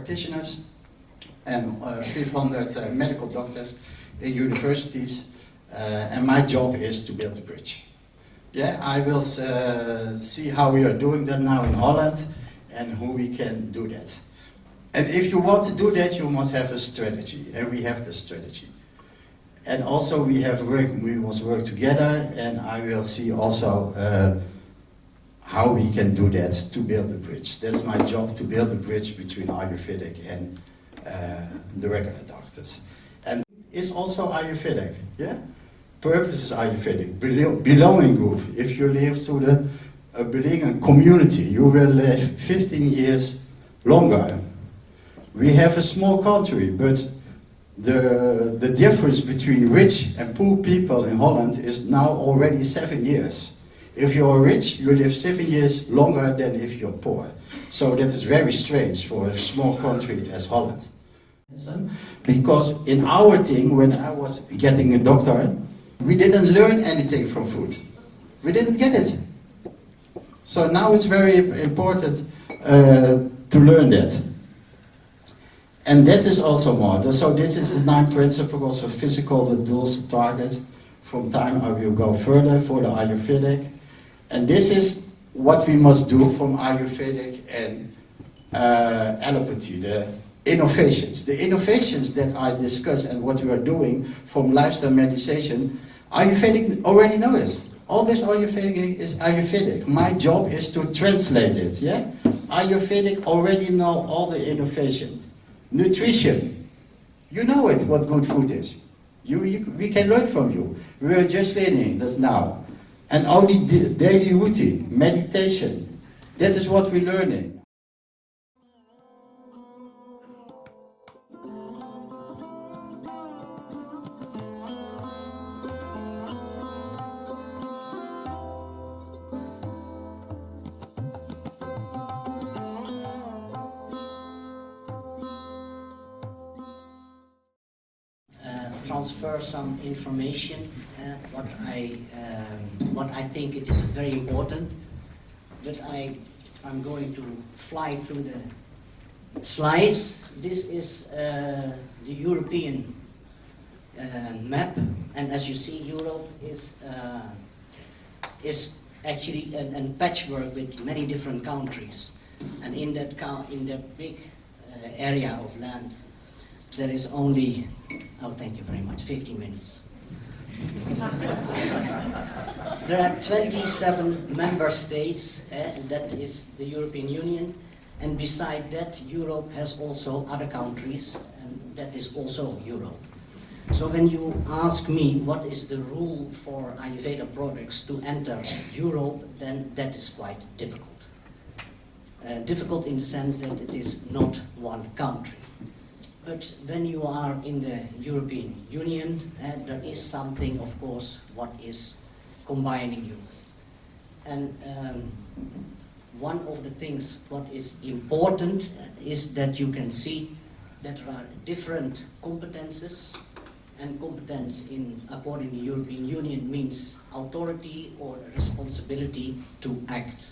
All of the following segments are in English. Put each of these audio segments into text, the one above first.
practitioners and 500 medical doctors in universities, and my job is to build a bridge. Yeah, I will see how we are doing that now in Holland and who we can do that. And if you want to do that, you must have a strategy, and we have the strategy. And also we must work together, and I will see also how we can do that to build a bridge. That's my job, to build a bridge between Ayurvedic and the regular doctors. And it's also Ayurvedic, yeah? Purpose is Ayurvedic. Belonging group. If you live to the belonging community, you will live 15 years longer. We have a small country, but the difference between rich and poor people in Holland is now already 7 years. If you're rich, you live 7 years longer than if you're poor. So that is very strange for a small country as Holland. Because in our thing, when I was getting a doctor, we didn't learn anything from food. We didn't get it. So now it's very important to learn that. And this is also more. So this is the 9 principles of physical, the goals, the targets. From time I will go further for the Ayurvedic. And this is what we must do from Ayurvedic and allopathy, the innovations. The innovations that I discuss and what we are doing from lifestyle meditation, Ayurvedic already knows. All this Ayurvedic is Ayurvedic. My job is to translate it, yeah? Ayurvedic already know all the innovations. Nutrition, you know it, what good food is. We can learn from you. We are just learning this now. And only daily routine, meditation, that is what we're learning. Transfer some information, what I think it is very important, but I'm going to fly through the slides. This is the European map, and as you see, Europe is actually a patchwork with many different countries, and in that big area of land, there is only, oh thank you very much, 15 minutes. There are 27 member states, that is the European Union, and beside that Europe has also other countries, and that is also Europe. So when you ask me what is the rule for Ayurveda products to enter Europe, then that is quite difficult. Difficult in the sense that it is not one country. But when you are in the European Union, there is something, of course, what is combining you. And one of the things what is important is that you can see that there are different competences, and competence according to the European Union means authority or responsibility to act.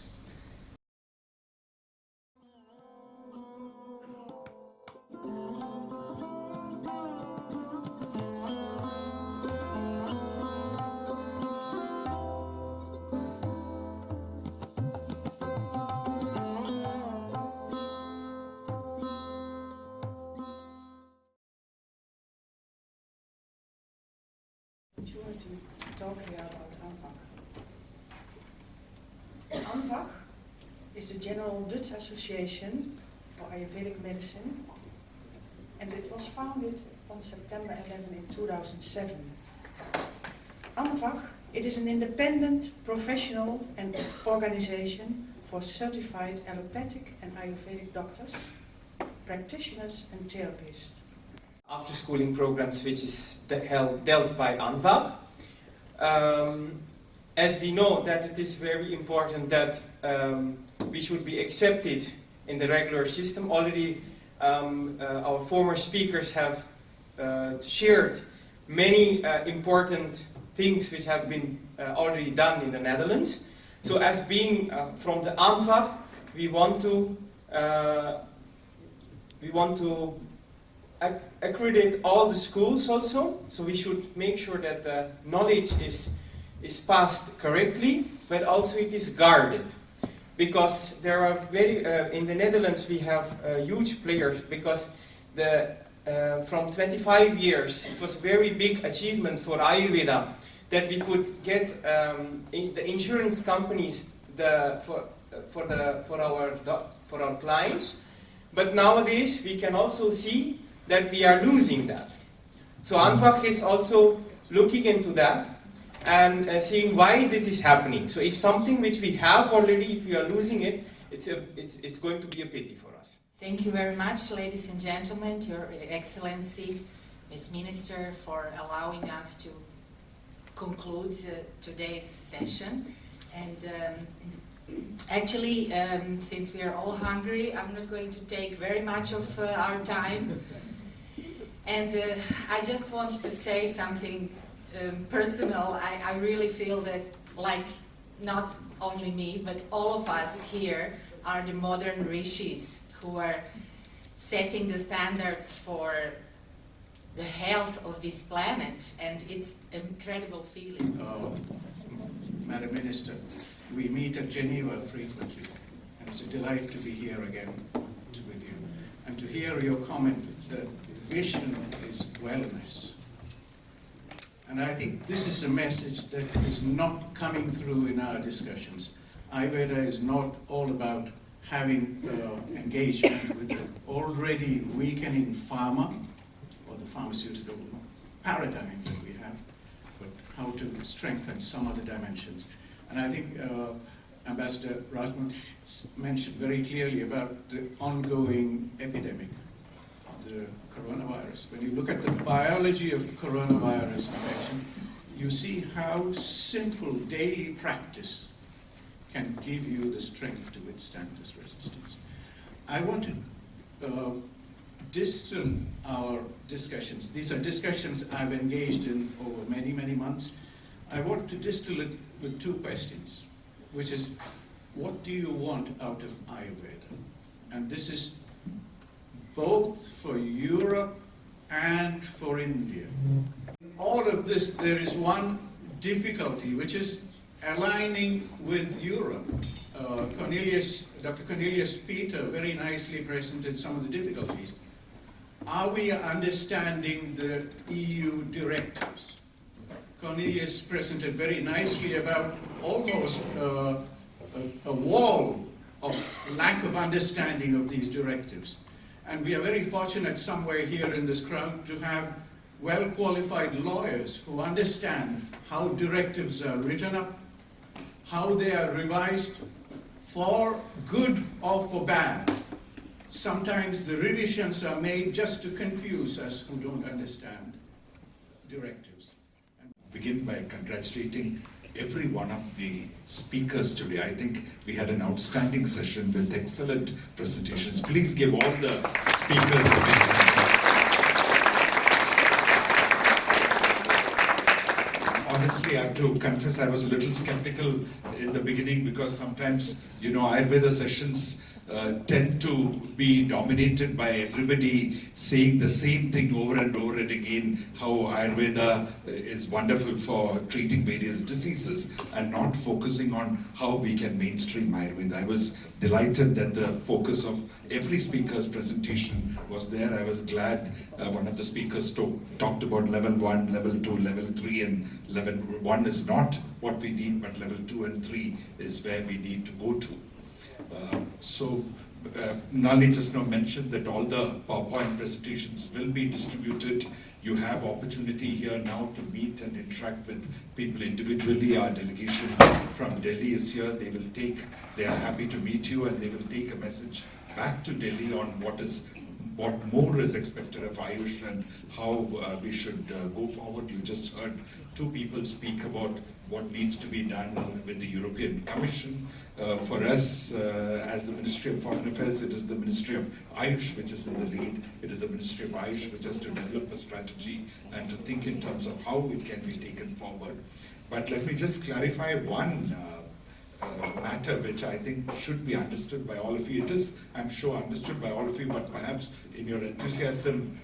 To talk here about ANVAC. ANVAC is the General Dutch Association for Ayurvedic Medicine, and it was founded on September 11 in 2007. ANVAC, it is an independent, professional and organization for certified allopathic and Ayurvedic doctors, practitioners and therapists. After-schooling programs which is dealt by ANVAC. As we know that it is very important that we should be accepted in the regular system. Already our former speakers have shared many important things which have been already done in the Netherlands. So as being from the ANVAC, we want to we want to accredit all the schools also, so we should make sure that the knowledge is passed correctly, but also it is guarded. Because there are in the Netherlands we have huge players, because from 25 years it was a very big achievement for Ayurveda that we could get the insurance companies for our clients, but nowadays we can also see that we are losing that. So ANVAC is also looking into that and seeing why this is happening. So if something which we have already, if we are losing it, it's going to be a pity for us. Thank you very much, ladies and gentlemen, Your Excellency, Ms. Minister, for allowing us to conclude today's session. And actually, since we are all hungry, I'm not going to take very much of our time. And I just want to say something personal. I really feel that, like, not only me, but all of us here are the modern rishis who are setting the standards for the health of this planet, and it's an incredible feeling. Madam Minister, we meet at Geneva frequently, and it's a delight to be here again with you, and to hear your comment that vision is wellness. And I think this is a message that is not coming through in our discussions. Ayurveda is not all about having engagement with the already weakening pharma, or the pharmaceutical paradigm that we have, but how to strengthen some other dimensions. And I think Ambassador Rajman mentioned very clearly about the ongoing epidemic, the coronavirus. When you look at the biology of coronavirus infection, you see how simple daily practice can give you the strength to withstand this resistance. I want to distill our discussions. These are discussions I've engaged in over many, many months. I want to distill it with two questions, which is, what do you want out of Ayurveda? And this is both for Europe and for India. All of this, there is one difficulty, which is aligning with Europe. Dr. Cornelius Peter very nicely presented some of the difficulties. Are we understanding the EU directives? Cornelius presented very nicely about almost a wall of lack of understanding of these directives. And we are very fortunate somewhere here in this crowd to have well-qualified lawyers who understand how directives are written up, how they are revised for good or for bad. Sometimes the revisions are made just to confuse us who don't understand directives. Begin by congratulating every one of the speakers today. I think we had an outstanding session with excellent presentations. Please give all the speakers a big hand. Honestly, I have to confess I was a little skeptical in the beginning, because sometimes, Ayurveda sessions tend to be dominated by everybody saying the same thing over and over and again, how Ayurveda is wonderful for treating various diseases, and not focusing on how we can mainstream Ayurveda. I was delighted that the focus of every speaker's presentation was there. I was glad one of the speakers talked about level 1, level 2, level 3, and level 1 is not what we need, but level 2 and 3 is where we need to go to. Nali just now mentioned that all the PowerPoint presentations will be distributed. You have opportunity here now to meet and interact with people individually. Our delegation from Delhi is here. They are happy to meet you, and they will take a message back to Delhi on what more is expected of Ayush and how we should go forward. You just heard two people speak about what needs to be done with the European Commission. For us, as the Ministry of Foreign Affairs, it is the Ministry of AYUSH which is in the lead. It is the Ministry of AYUSH which has to develop a strategy and to think in terms of how it can be taken forward. But let me just clarify one matter which I think should be understood by all of you. It is, I'm sure, understood by all of you, but perhaps in your enthusiasm,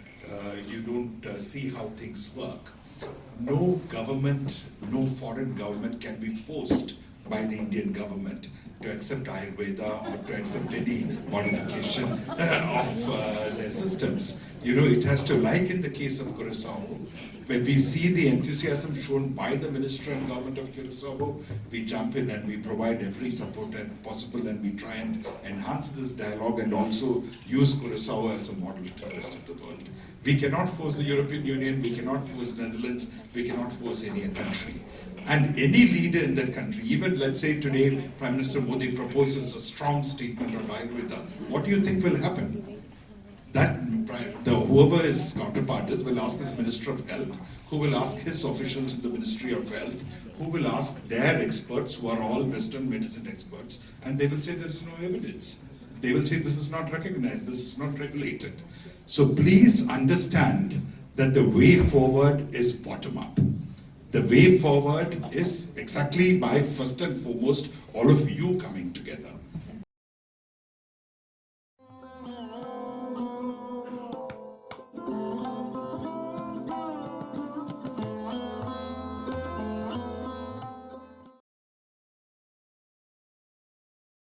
you don't see how things work. No government, no foreign government can be forced by the Indian government to accept Ayurveda or to accept any modification of their systems. You know, it has to, like in the case of Curaçao, when we see the enthusiasm shown by the Minister and Government of Curaçao, we jump in and we provide every support possible, and we try and enhance this dialogue and also use Curaçao as a model to the rest of the world. We cannot force the European Union, we cannot force Netherlands, we cannot force any country. And any leader in that country, even let's say today Prime Minister Modi proposes a strong statement on Ayurveda, what do you think will happen? That whoever his counterpart is will ask his Minister of Health, who will ask his officials in the Ministry of Health, who will ask their experts, who are all Western medicine experts, and they will say there is no evidence. They will say this is not recognized, this is not regulated. So please understand that the way forward is bottom up. The way forward is exactly by first and foremost all of you coming together.